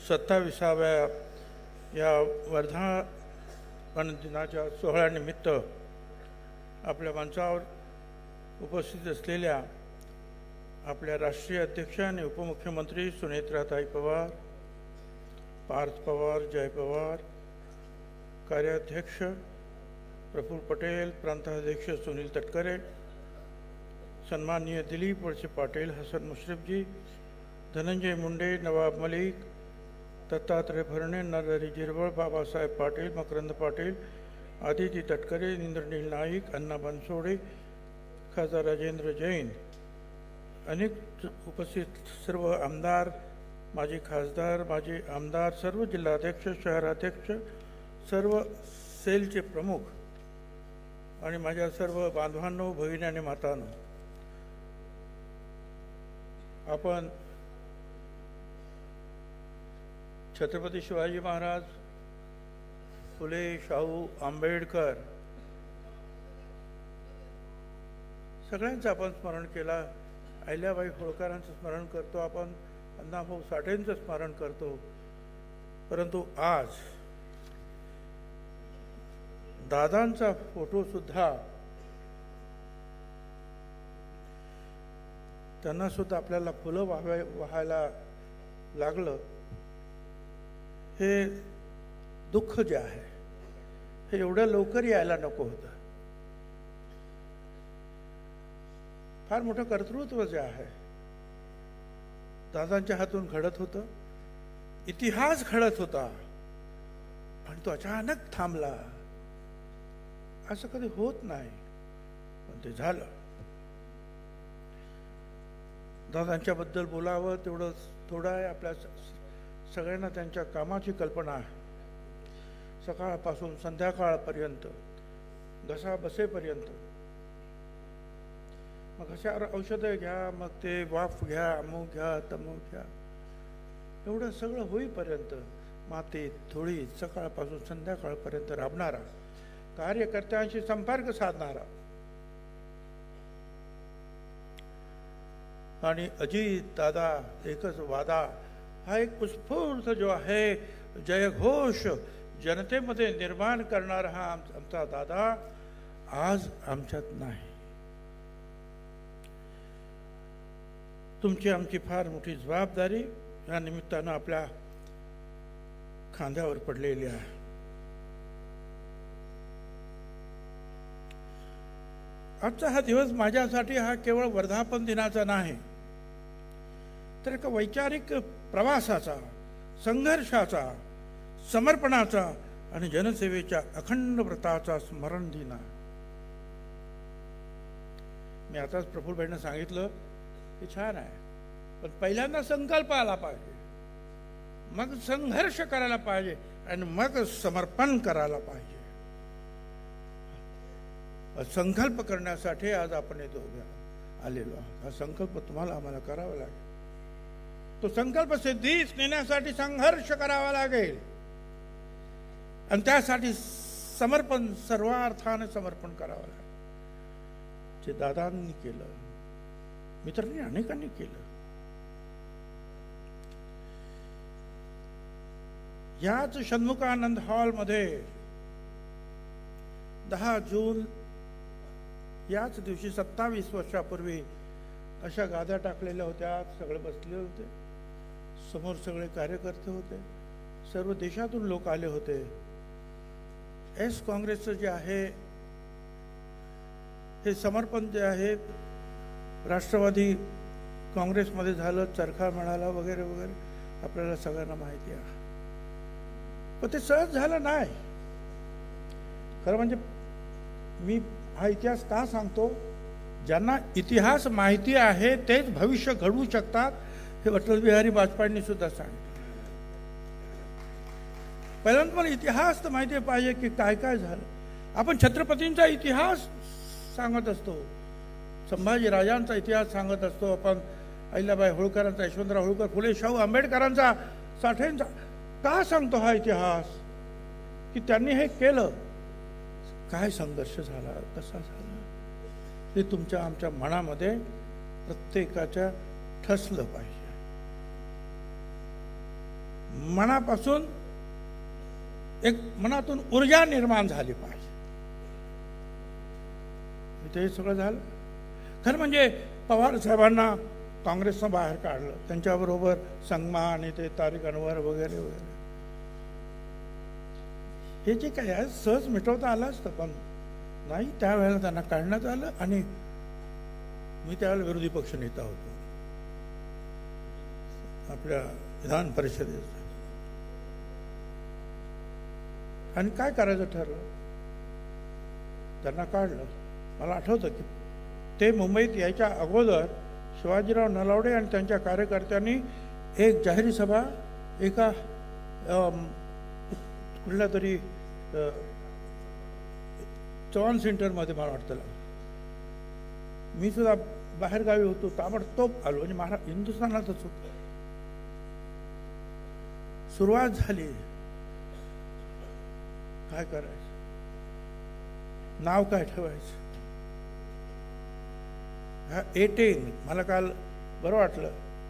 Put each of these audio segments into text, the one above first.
27व्या या वर्धापन दिनाच्या सोहळ्यानिमित्त आपल्या मंचावर उपस्थित असलेल्या आपल्या राष्ट्रीय अध्यक्ष आणि उपमुख्यमंत्री सुनेत्राताई पवार, पार्थ पवार, जय पवार, कार्याध्यक्ष प्रफुल्ल पटेल, प्रांताध्यक्ष सुनील तटकरे, सन्माननीय दिलीप वळसे पाटील, हसन मुश्रीफ जी, धनंजय मुंडे, नवाब मलिक, दत्तात्रय भरणे, नरहरी जिरवळ, बाबासाहेब पाटील, मकरंद पाटील, आदिती तटकरे, इंद्रनील नाईक, अण्णा बनसोडे, खासदार राजेंद्र जैन, अनेक उपस्थित सर्व आमदार, माजी खासदार, माजी आमदार, सर्व जिल्हाध्यक्ष, शहराध्यक्ष, सर्व सेलचे प्रमुख आणि माझ्या सर्व बांधवांनो, भगिनी आणि मातांनो, आपण छत्रपती शिवाजी महाराज, फुले, शाहू, आंबेडकर सगळ्यांचं आपण स्मरण केला. अहिल्याबाई होळकरांचं स्मरण करतो, आपण अण्णाभाऊ साठेंचं स्मरण करतो. परंतु आज दादांचा फोटो सुद्धा, त्यांना सुद्धा आपल्याला फुलं वाहायला लागलं. हे दुःख जे आहे हे एवढं लवकर यायला नको होतं. फार मोठं कर्तृत्व जे आहे दादांच्या हातून घडत होतं, इतिहास घडत होता, पण तो अचानक थांबला. असं कधी होत नाही, पण ते झालं. दादांच्याबद्दल बोलावं तेवढं थोडं आहे. आपल्या सगळ्यांना त्यांच्या कामाची कल्पना आहे. सकाळपासून संध्याकाळपर्यंत, घसा बसेपर्यंत, मग घशावर औषधं घ्या, मग ते वाफ घ्या, अमुक घ्या, तमुक घ्या, एवढं सगळं होईपर्यंत मातीत धुळीत सकाळपासून संध्याकाळपर्यंत राबणारा, कार्यकर्त्यांशी संपर्क साधणारा आणि अजित दादा एकच वादा हा एक उत्स्फूर्त जो आहे जयघोष जनतेमध्ये निर्माण करणारा हा आमचा दादा आज आमच्यात नाही. तुमची आमची फार मोठी जबाबदारी या निमित्तानं आपल्या खांद्यावर पडलेली आहे. आजचा हा दिवस माझ्यासाठी हा केवळ वर्धापन दिनाचा नाही, तर एका वैचारिक प्रवासाचा, संघर्षाचा, समर्पणाचा आणि जनसेवेच्या अखंड व्रताचा स्मरण दिन आहे. मी आताच प्रफुल्लभाईंना सांगितलं की छान आहे, पण पहिल्यांदा संकल्प आला पाहिजे, मग संघर्ष करायला पाहिजे आणि मग समर्पण करायला पाहिजे. संकल्प करण्यासाठी आज आपण इथे उभे आलेलो आहोत. हा संकल्प तुम्हाला आम्हाला करावा लागेल. तो संकल्प सिद्धीस नेण्यासाठी संघर्ष करावा लागेल आणि त्यासाठी समर्पण, सर्वार्थाने समर्पण करावं लागेल. जे दादांनी केलं, मित्रांनी अनेकांनी केलं. याच षण्मुखानंद हॉलमध्ये 10 जून याच दिवशी 27 वर्षापूर्वी अशा गाद्या टाकलेल्या होत्या. सगळे बसले होते, समोर सगळे कार्यकर्ते होते, सर्व देशातून लोक आले होते. एस काँग्रेसचं जे आहे हे समर्पण जे आहे राष्ट्रवादी काँग्रेसमध्ये झालं, चरखा मिळाला वगैरे वगैरे, आपल्याला सगळ्यांना माहिती आहे. पण ते सहज झालं नाही. खरं म्हणजे मी हा इतिहास का सांगतो, ज्यांना इतिहास माहिती आहे तेच भविष्य घडवू शकतात, हे अटल बिहारी वाजपेयींनी सुद्धा सांगितलं. पहिल्यांदा मला इतिहास तर माहिती पाहिजे की काय काय झालं. आपण छत्रपतींचा इतिहास सांगत असतो, संभाजी राजांचा इतिहास सांगत असतो, आपण अहिल्याबाई होळकरांचा, यशवंतराव होळकर, फुले, शाहू आंबेडकरांचा, साठेंचा का सांगतो हा इतिहास, की त्यांनी हे केलं, काय संघर्ष झाला, कसा झाला, हे तुमच्या आमच्या मनामध्ये प्रत्येकाच्या ठसलं पाहिजे, मनापासून एक मनातून ऊर्जा निर्माण झाली पाहिजे. ते सगळं झालं. खरं म्हणजे पवार साहेबांना काँग्रेसनं बाहेर काढलं, त्यांच्याबरोबर संगमा आणि ते तारिक अनवर वगैरे वगैरे, हे जे काय आहे सहज मिटवता आलं असतं, पण नाही, त्यावेळेला त्यांना काढण्यात आलं. आणि मी त्यावेळेला विरोधी पक्ष नेता होतो आपल्या विधान परिषदेचा, आणि काय करायचं ठरलं, त्यांना काढलं. मला आठवतं की ते मुंबईत यायच्या अगोदर शिवाजीराव नलावडे आणि त्यांच्या कार्यकर्त्यांनी एक जाहीर सभा एका कुठल्या तरी चव्हाण सेंटरमध्ये मला वाटतं, मी सुद्धा बाहेरगावी होतो, ताबडतोब आलो आणि हिंदुस्थानातच होतो. सुरुवात झाली, काय करायचं, नाव काय ठेवायचं. हा A10 मला काल बरं वाटलं,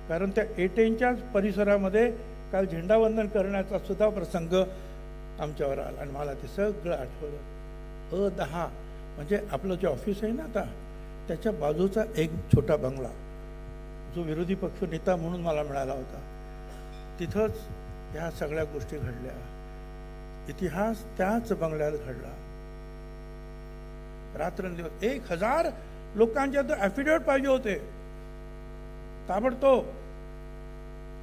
कारण त्या A10च्याच परिसरामध्ये काल झेंडावंदन करण्याचा सुद्धा प्रसंग आमच्यावर आला आणि मला ते सगळं आठवलं. A10 म्हणजे आपलं जे ऑफिस आहे ना आता, त्याच्या बाजूचा एक छोटा बंगला जो विरोधी पक्ष नेता म्हणून मला मिळाला होता, तिथंच ह्या सगळ्या गोष्टी घडल्या. इतिहास त्याच बंगल्यात घडला. रात्रंदिवस 1000 लोकांच्या तर ॲफिडेविट पाहिजे होते, ताबडतोब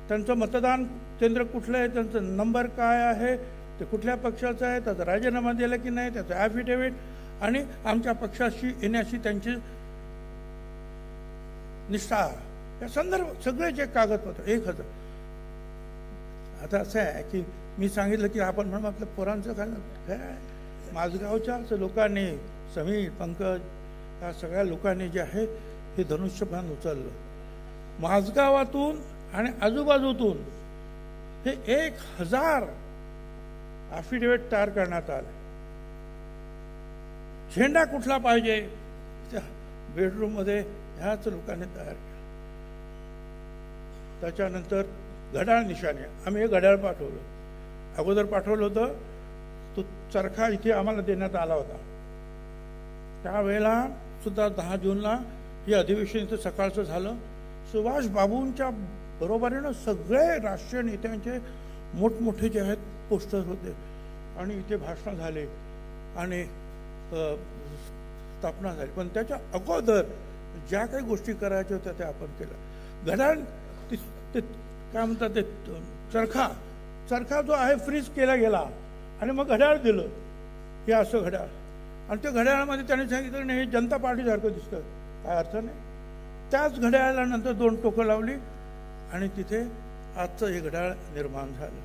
त्यांचं मतदान केंद्र कुठलं आहे, त्यांचा नंबर काय आहे, ते कुठल्या पक्षाचं आहे, त्याचा राजीनामा दिला की नाही, त्याचं ॲफिडेविट, आणि आमच्या पक्षाशी येण्याशी त्यांची निष्ठा, या संदर्भ सगळे जे कागदपत्र 1000. आता असं आहे की मी सांगितलं की आपण म्हणून आपल्या पोरांचं काय, माझगावच्याच लोकांनी, समीर, पंकज, या सगळ्या लोकांनी जे आहे हे धनुष्यबाण उचललं. माझगावातून आणि आजूबाजूतून हे 1000 ॲफिडेविट तयार करण्यात आले. झेंडा कुठला पाहिजे, त्या बेडरूममध्ये ह्याच लोकांनी तयार केला. त्याच्यानंतर घड्याळ निशाणे, आम्ही हे घड्याळ पाठवलं, अगोदर पाठवलं होतं, तो चरखा इथे आम्हाला देण्यात आला होता. त्यावेळेला सुद्धा 10 जूनला हे अधिवेशन इथं सकाळचं झालं. सुभाष बाबूंच्या बरोबरीनं सगळे राष्ट्रीय नेत्यांचे मोठमोठे जे आहेत पोस्टर होते आणि इथे भाषणं झाले आणि स्थापना झाली. पण त्याच्या अगोदर ज्या काही गोष्टी करायच्या होत्या त्या आपण केल्या. घड्याळ ते काय म्हणतात, ते चरखा जो आहे फ्रीज केला गेला आणि मग घड्याळ दिलं, हे असं घड्याळ, आणि त्या घड्याळामध्ये त्याने सांगितलं नाही हे जनता पार्टीसारखं दिसतं, काय अर्थ नाही. त्याच घड्याळाला नंतर 2 टोकं लावली आणि तिथे आजचं हे घड्याळ निर्माण झालं.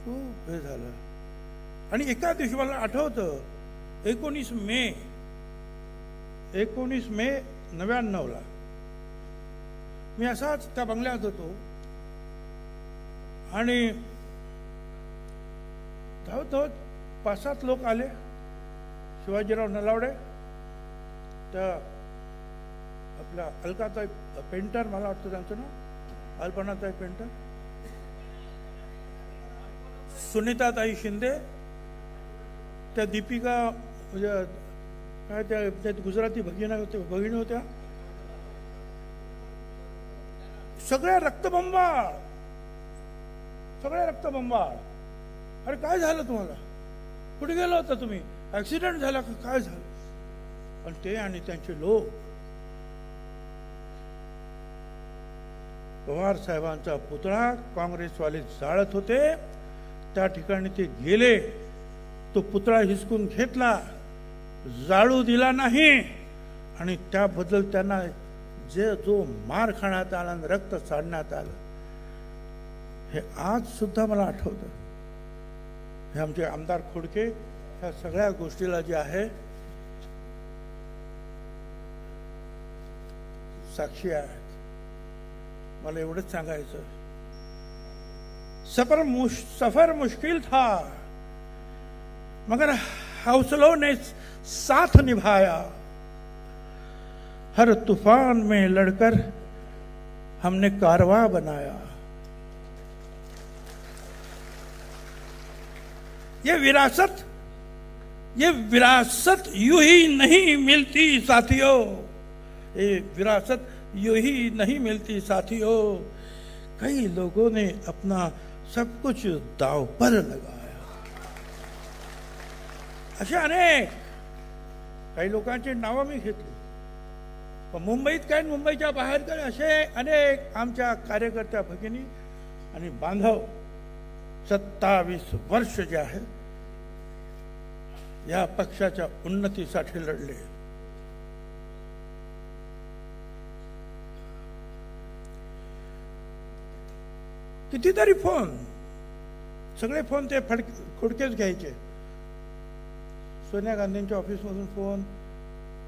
खूप हे झालं. आणि एका दिवशी मला आठवतं 19 मे 99ला मी असाच त्या बंगल्यात होतो आणि धावत 5-7 लोक आले. शिवाजीराव नलावडे, त्या आपल्या अलकाताई पेंटर, मला वाटतं त्यांचं नाव अल्पनाताई पेंटर, सुनीताताई शिंदे, त्या दीपिका म्हणजे काय त्या गुजराती भगिनी होत्या, सगळ्या रक्तबंबाळ. अरे काय झालं तुम्हाला, कुठे गेला होता तुम्ही, ऍक्सिडेंट झाला का, काय झालं. पण ते आणि त्यांचे लोक पवार साहेबांचा पुतळा काँग्रेसवाले जाळत होते, त्या ठिकाणी ते गेले, तो पुतळा हिसकून घेतला, जाळू दिला नाही, आणि त्याबद्दल त्यांना जो मार खाण्यात आला आणि रक्त सांडण्यात आलं, हे आज सुद्धा मला आठवतं. हे आमचे आमदार खोडके ह्या सगळ्या गोष्टीला जे आहे साक्षी आहेत. मला एवढंच सांगायचं, सफर मुश्किल था मगर हौसलों ने साथ निभाया, हर तूफान में लड़कर हमने कारवां बनाया। ये विरासत यूं ही नहीं मिलती साथियों, ये विरासत यूं ही नहीं मिलती साथियों। कई लोगों ने अपना सब कुछ दाव पर लगाया। असे अनेक काही लोकांची नावं मी घेतली, पण मुंबईत काय मुंबईच्या बाहेर काय असे अनेक आमच्या कार्यकर्त्या भगिनी आणि बांधव 27 वर्ष जे आहे या पक्षाच्या उन्नतीसाठी लढले। कितीतरी फोन, सगळे फोन ते फडकेच घ्यायचे। सोनिया गांधींच्या ऑफिसमधून फोन,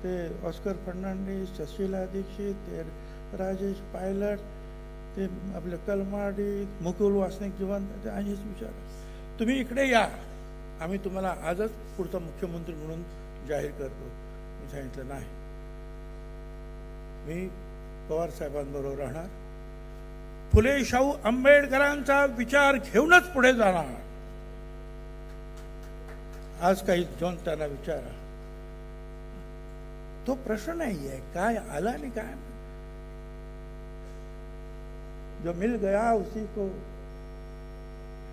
ते ऑस्कर फर्नांडिस, सुशीला दीक्षित, ते राजेश पायलट, ते आपले कलमाडी, मुकुल वासनिक जीवन, ते आणिच विचार तुम्ही इकडे या, आम्ही तुम्हाला आजच पुढचा मुख्यमंत्री म्हणून जाहीर करतो। मी सांगितलं नाही, मी पवार साहेबांबरोबर राहणार, फुले शाहू आंबेडकरांचा विचार घेऊनच पुढे जाणार। आज काही जाऊन त्यांना विचारा, तो प्रश्न नाही आहे काय आला आणि काय, जो मिल गया उसी को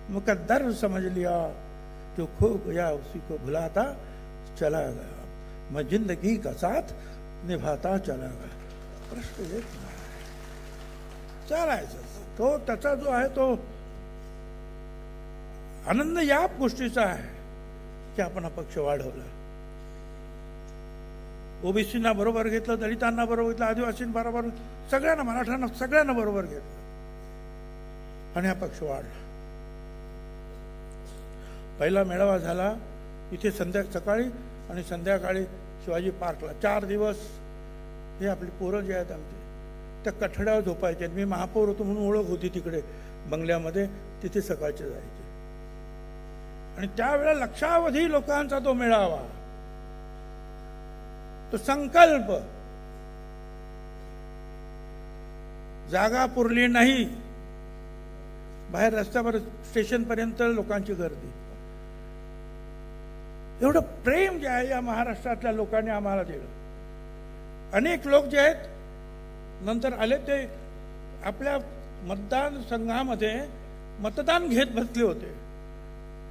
मुकद्दर समझ लिया, जो खो गया उसी को भुलाता चला गया, मैं जिंदगी का साथ निभाता चला गया। प्रश्न येत नाही, चालायचं। तो त्याचा जो आहे तो आनंद या गोष्टीचा आहे की आपण हा पक्ष वाढवला, ओबीसींना बरोबर घेतलं, दलितांना बरोबर घेतलं, आदिवासींबरोबर, सगळ्यांना, मराठ्यांना, सगळ्यांना बरोबर घेतलं आणि हा पक्ष वाढला। पहिला मेळावा झाला इथे सकाळी आणि संध्याकाळी शिवाजी पार्कला 4 दिवस। हे आपली पोरं जे आहेत आमची त्या कठड्यावर झोपायचे, मी महापौर होतो म्हणून ओळख होती तिकडे बंगल्यामध्ये, तिथे सकाळचे जायचे आणि त्यावेळेला लक्षावधी लोकांचा तो मेळावा, तो संकल्प। जागा पुरली नाही, बाहेर रस्त्यावर स्टेशन पर्यंत लोकांची गर्दी। एवढं प्रेम जे आहे या महाराष्ट्रातल्या लोकांनी आम्हाला दिलं। अनेक लोक जे आहेत नंतर आले ते आपल्या मतदारसंघामध्ये मतदान घेत बसले होते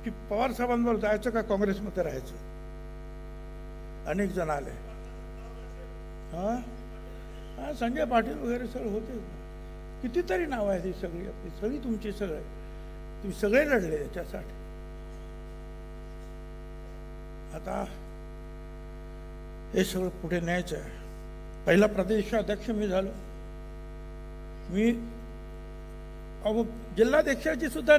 की पवार साहेबांवर जायचं का काँग्रेसमध्ये राहायचं। अनेक जण आले, हा संजय पाटील वगैरे सगळे होते, कितीतरी नाव आहेत ही सगळी आपली, सगळी तुमची, तुम्ही सगळे लढले याच्यासाठी। आता हे सगळं पुढे न्यायचं आहे। पहिला प्रदेशाध्यक्ष मी झालो, मी जिल्हाध्यक्षाची सुद्धा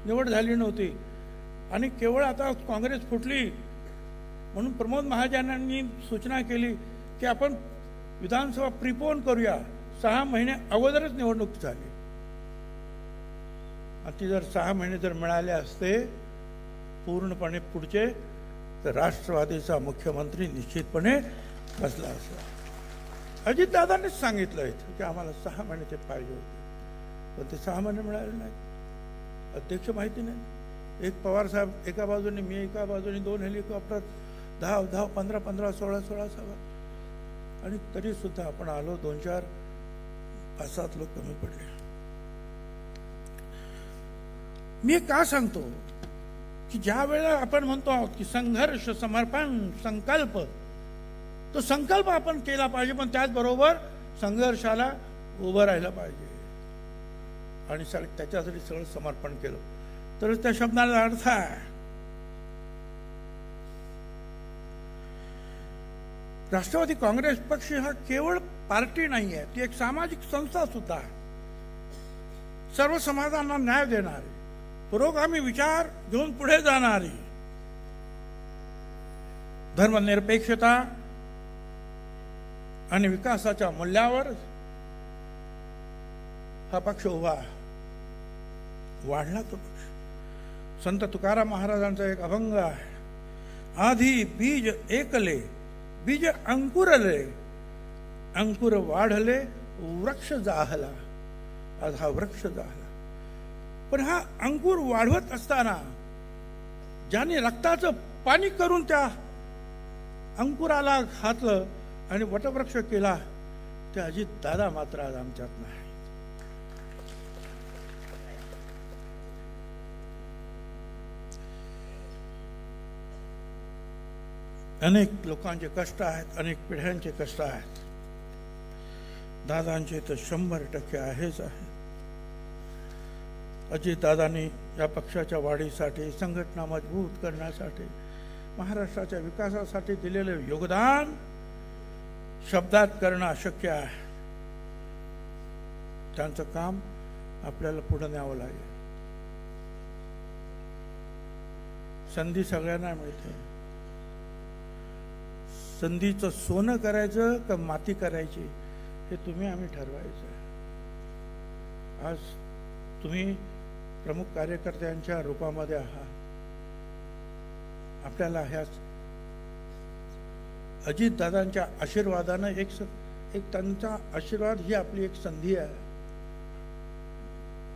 निवड झाली नव्हती आणि केवळ आता काँग्रेस फुटली म्हणून प्रमोद महाजनांनी सूचना केली की आपण विधानसभा प्रीपोन करूया। 6 महिने अगोदरच निवडणूक झाली, ती जर 6 महिने जर मिळाले असते पूर्णपणे पुढचे, तर राष्ट्रवादीचा मुख्यमंत्री निश्चितपणे बसला असता। अजितदादांनीच सांगितलं इथं की आम्हाला 6 महिने ते पाहिजे होते, पण ते 6 महिने मिळाले नाहीत। अध्यक्ष माहिती नाही, एक पवार साहेब एका बाजूने, मी एका बाजूने, 2 हेलिकॉप्टर, 10, 15, 16 सभा, आणि तरी सुद्धा आपण आलो 2, 4, 5, 7 लोक कमी पडले। मी का सांगतो की ज्या वेळेला आपण म्हणतो आहोत की संघर्ष, समर्पण, संकल्प, तो संकल्प आपण केला पाहिजे, पण त्याचबरोबर संघर्षाला उभं राहिलं पाहिजे आणि त्याच्यासाठी सगळं समर्पण केलं तरच त्या शब्दाला अर्थ आहे। राष्ट्रवादी काँग्रेस पक्ष हा केवळ पार्टी नाही आहे, ती एक सामाजिक संस्था सुद्धा आहे। सर्व समाजांना न्याय देणारी, पुरोगामी विचार घेऊन पुढे जाणारी, धर्मनिरपेक्षता आणि विकासाच्या मूल्यावर हा पक्ष उभा आहे। वाढला तो पक्ष। संत तुकाराम महाराजांचा एक अभंग आहे, आधी बीज एकले बीज अंकुरले, अंकुर वाढले, वृक्ष जाहला. आज हा वृक्ष जाहला. पण हा अंकुर वाढवत असताना ज्याने रक्ताचं पाणी करून त्या अंकुराला घातलं आणि वटवृक्ष केला, ते अजित दादा मात्र आज आमच्यात नाही. अनेक लोकांचे कष्ट आहेत, अनेक पिढ्यांचे कष्ट आहेत. दादांचे तर 100% आहेच आहे. अजितदादांनी या पक्षाच्या वाढीसाठी, संघटना मजबूत करण्यासाठी, महाराष्ट्राच्या विकासासाठी दिलेले योगदान शब्दात करणं अशक्य आहे. त्यांचं काम आपल्याला पुढे न्यावं लागेल. संधी सगळ्यांना मिळते. संधीचं सोनं करायचं का माती करायची हे तुम्ही आम्ही ठरवायचं. आज तुम्ही प्रमुख कार्यकर्त्यांच्या रूपामध्ये आहात. आपल्याला ह्या अजितदादांच्या आशीर्वादानं एक त्यांचा आशीर्वाद ही आपली एक संधी आहे.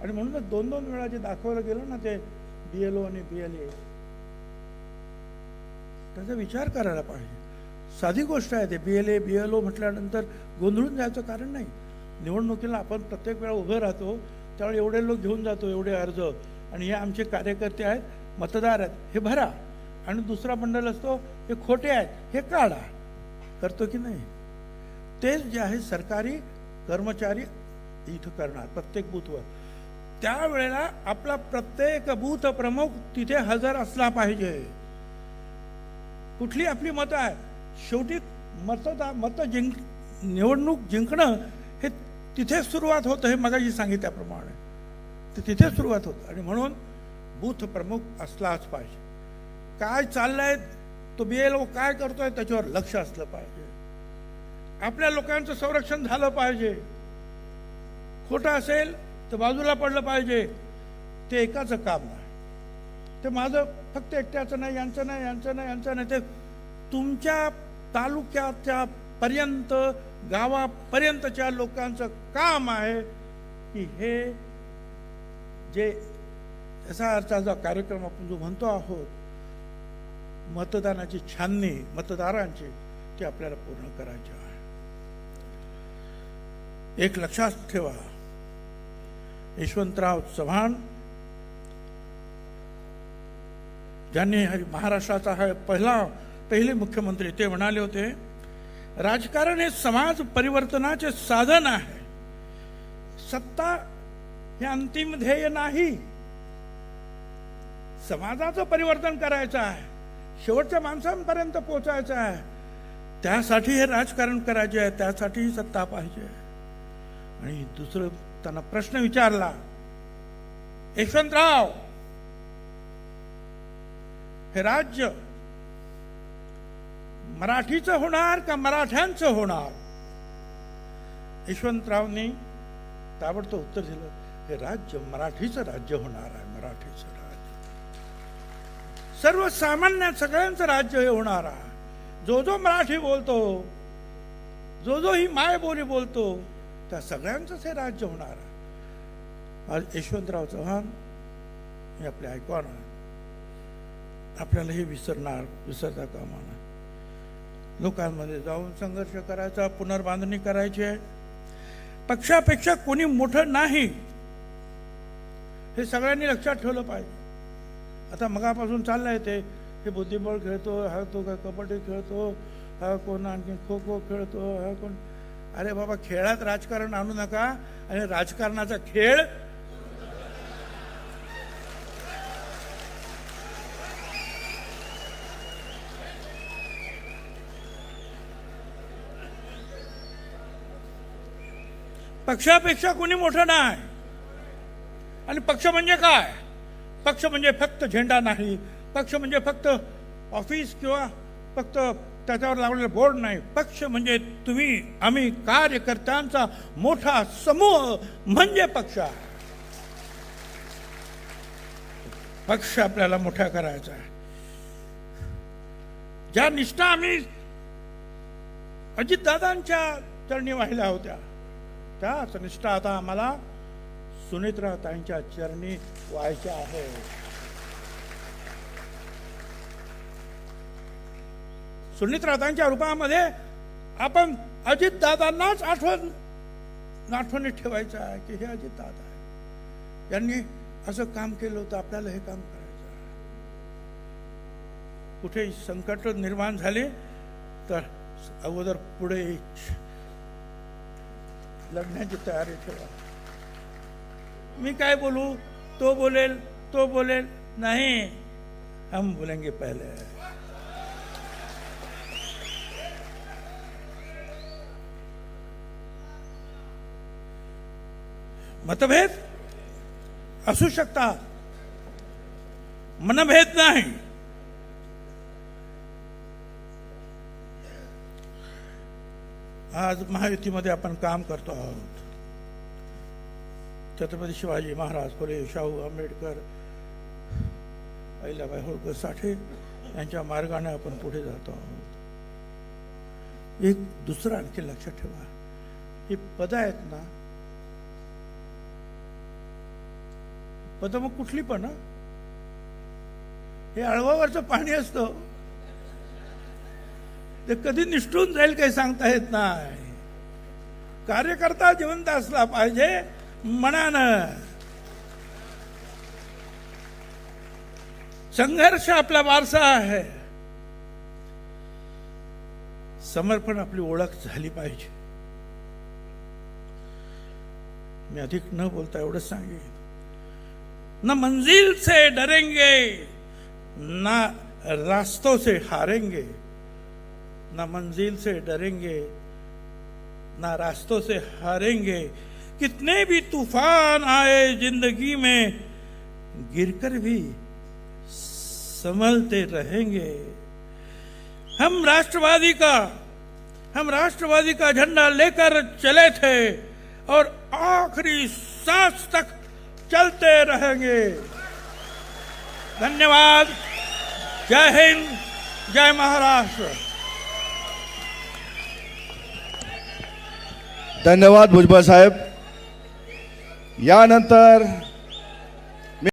आणि म्हणूनच 2-2 वेळा जे दाखवलं गेलं ना, ते BLO आणि BLA, त्याचा विचार करायला पाहिजे. साधी गोष्ट आहे. ते BLA BLO म्हटल्यानंतर गोंधळून जायचं कारण नाही. निवडणुकीला आपण प्रत्येक वेळा उभं राहतो, त्यावेळी एवढे लोक घेऊन जातो, एवढे अर्ज, आणि हे आमचे कार्यकर्ते आहेत, मतदार आहेत, हे भरा. आणि दुसरा मंडळ असतो, हे खोटे आहेत, हे काढा. करतो की नाही? तेच जे आहे सरकारी कर्मचारी इथं करणार प्रत्येक बूथवर. त्यावेळेला आपला प्रत्येक बूथ प्रमुख तिथे हजर असला पाहिजे. कुठली आपली मतं आहे, शेवटी निवडणूक जिंकणं हे तिथे सुरुवात होतं. हे मगाशी सांगितल्याप्रमाणे ते तिथे सुरुवात होतं. आणि म्हणून बूथ प्रमुख असलाच पाहिजे. काय चाललंय, तो BLO काय करतोय त्याच्यावर लक्ष असलं पाहिजे. आपल्या लोकांचं संरक्षण झालं पाहिजे. खोटं असेल तर बाजूला पडलं पाहिजे. ते एकाचं काम नाही. ते माझं फक्त एकट्याचं नाही, यांचं नाही, यांचं नाही, यांचं नाही. ते तुमच्या तालुक्याच्या पर्यंत, गावापर्यंतच्या लोकांचं काम आहे की हे जे याचा अर्थाचा कार्यक्रम आपण जो म्हणतो आहोत, मतदानाची छाननी मतदारांची, ती आपल्याला पूर्ण करायची आहे. एक लक्षात ठेवा, यशवंतराव चव्हाण ज्यांनी महाराष्ट्राचा हा पहिले मुख्यमंत्री, ते म्हणाले होते, राजकारण हे समाज परिवर्तनाचे साधन आहे. सत्ता हे अंतिम ध्येय नाही. समाजाचं परिवर्तन करायचं आहे, शेवटच्या माणसांपर्यंत पोहोचायचं आहे. त्यासाठी हे राजकारण करायचे आहे, त्यासाठी ही सत्ता पाहिजे. आणि दुसरं त्यांना प्रश्न विचारला, यशवंतराव, हे राज्य मराठीचं होणार का मराठ्यांचं होणार? यशवंतरावनी ताबडतोब उत्तर दिलं, हे राज्य मराठीचं राज्य होणार आहे. मराठीचं राज्य, सर्वसामान्य सगळ्यांचं राज्य हे होणार आहे. जो जो मराठी बोलतो, जो जो ही मायबोली बोलतो, त्या सगळ्यांचंच हे राज्य होणार आहे. आज यशवंतराव चव्हाण हे आपले आयकॉन आहे. आपल्याला हे विसरता कामा नये. लोकांमध्ये जाऊन संघर्ष करायचा, पुनर्बांधणी करायची आहे. पक्षापेक्षा कोणी मोठं नाही, हे सगळ्यांनी लक्षात ठेवलं पाहिजे. आता मगापासून चाललंय ते, हे बुद्धिबळ खेळतो, हा तो काय कबड्डी खेळतो, हा कोण आणखी खो खो खेळतो, हा कोण. अरे बाबा, खेळात राजकारण आणू नका. आणि राजकारणाचा खेळ पक्षापेक्षा कोणी मोठं नाही. आणि पक्ष म्हणजे काय? पक्ष म्हणजे फक्त झेंडा नाही. पक्ष म्हणजे फक्त ऑफिस किंवा फक्त त्याच्यावर लावलेलं बोर्ड नाही. पक्ष म्हणजे तुम्ही आम्ही कार्यकर्त्यांचा मोठा समूह म्हणजे पक्ष आहे. पक्ष आपल्याला मोठा करायचा आहे. ज्या निष्ठा आम्ही अजितदादांच्या चरणी वाहिल्या होत्या, त्याच निष्ठा आता आम्हाला सुनेत्राताईंच्या चरणी व्हायच्या आहे. सुनेत्राताईंच्या रूपामध्ये आपण अजितदादांनाच आठवणीत ठेवायचं आहे की हे अजितदादा आहे, यांनी असं काम केलं होतं, आपल्याला हे काम करायचं आहे. कुठे संकट निर्माण झाले तर अगोदर पुढे लढण्याची तयारी ठेवा. मी काय बोलू, तो बोलेल नाही, हम बोलेंगे पहले. मतभेद असू शकतात, मनभेद नाही. आज महायुतीमध्ये आपण काम करतो आहोत. छत्रपती शिवाजी महाराज, फुले, शाहू, आंबेडकर, अहिल्याबाई होळकर, साठे यांच्या मार्गाने आपण पुढे जातो आहोत. एक दुसरं आणखी लक्षात ठेवा, ही पदं आहेत ना, पदं मग कुठली पण, हे अळवावरचं पाणी असतं, ते कधी निष्ठून जाईल काही सांगता येत नाही. कार्यकर्ता जिवंत असला पाहिजे मनानं. संघर्ष आपला वारसा आहे, समर्पण आपली ओळख झाली पाहिजे. मी अधिक न बोलता एवढंच सांगेन, न मंजिल से डरेंगे, ना रास्तों से हारेंगे. ना मंजिल से डरेंगे, ना रास्तों से हारेंगे. कितने भी तूफान आए जिंदगी में, गिरकर भी संभलते रहेंगे. हम राष्ट्रवादी का झंडा लेकर चले थे और आखिरी सांस तक चलते रहेंगे. धन्यवाद. जय हिंद, जय महाराष्ट्र. धन्यवाद भुजबळ साहेब. यानंतर